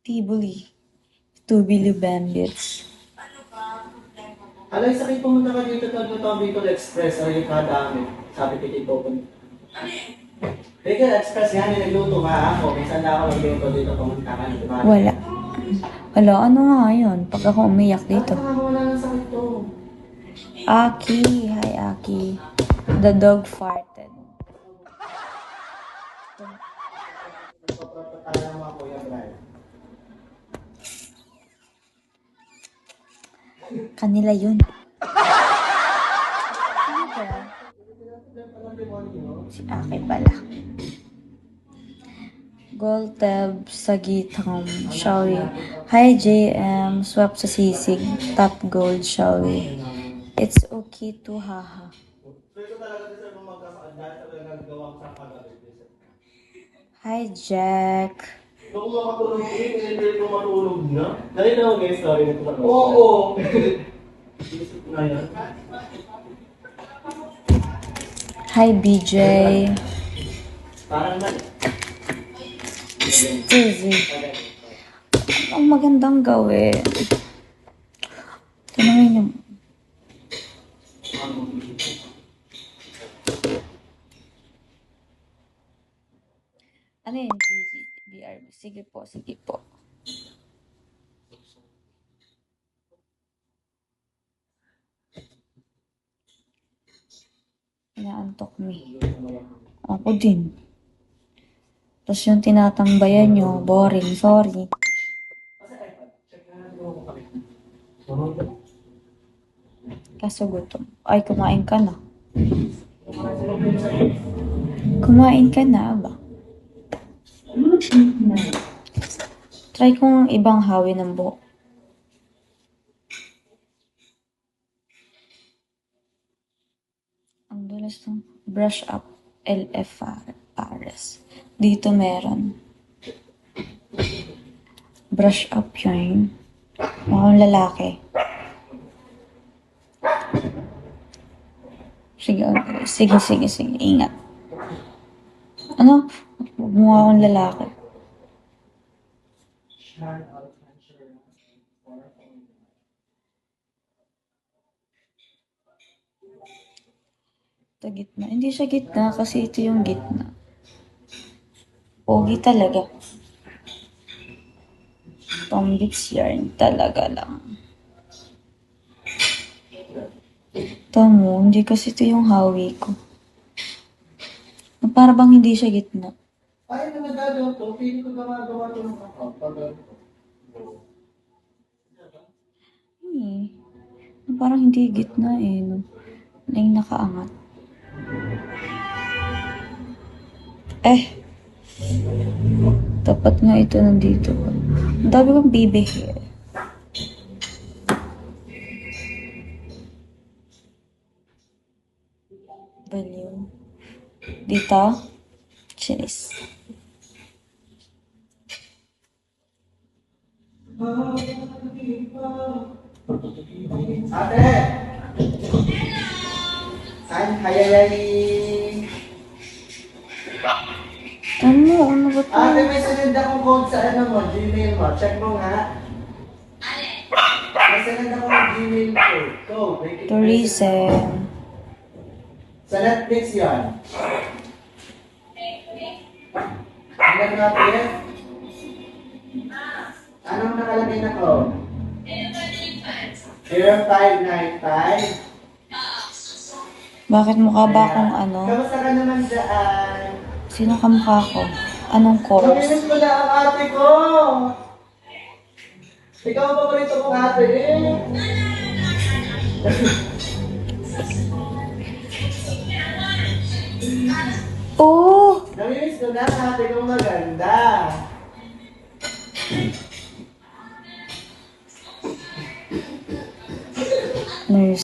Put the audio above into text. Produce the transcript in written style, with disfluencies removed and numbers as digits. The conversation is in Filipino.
Tibuli. Tubili Bandits. Alay, sakit pumunta ka dito sa Bicol Express, ay kadami. Sabi ko dito po. Bicol Express yan, nagluto nga ako. Minsan na ako nagluto dito pumunta ka. Diba? Wala. Wala, ano nga yun? Pag ako umiyak dito. Wala nang sakit to. Aki. Hi, Aki. The dog farted. Nagpapatala ng mga Kuya Brian. Kanila yun. Si Aki pala. Gold tab sa gitang, shall we? Hi JM, swap sa sisig, top gold, shall we? It's okay to haha. Hi Jack. Nung makatulog hindi ko matulog na. Dali na ako guys, sorry na ito. Oo! Isip na yan. Hi BJ. Parang man. Stizzy. Ang magandang gawin. Tanungin niyo. Ano yun? BRB. Sige po, sige po. Inaantok me. Ako din. Tapos yung tinatambayan nyo, boring, sorry. Kaso gutom. Ay, kumain ka na. Kumain ka na ba? Try kong ibang hawi ng buhok. Ang dulas ng brush up LFRS. Dito meron. Brush up yun. Mukhang lalaki. Sige, sige, sige, sige. Ingat. Ano? Mukha akong lalaki. Ito gitna. Hindi siya gitna kasi ito yung gitna. Pogi talaga. Tombits yarn talaga lang. Tamo, hindi kasi ito yung hawi ko. Para bang hindi siya gitna. Ay, nagagawa to. Pili ko gumagawa to ng kapag. Parang hindi gitna eh. No? Na yung nakaangat. Dapat nga ito nandito. Ang dami kong baby hair. Baliw. Dito. Chinis. Ate! Saan? Hayayay! Ano ba ito? Ate, may sinend akong code sa ano mo, Gmail mo. Check mo nga. May sinend akong Gmail code. Go, make it. Tourism. Sa Netflix yan. Tingnan natin. Anong nakalagay na code? 0595. Bakit mukha ba akong ano? Kamusta ka naman dyan? Sino kamukha ko? Anong course? Pag-inis mo na ang ate ko! Ikaw ang paborito kong ate eh! Oh! Namimiss ko na ang ate kong maganda!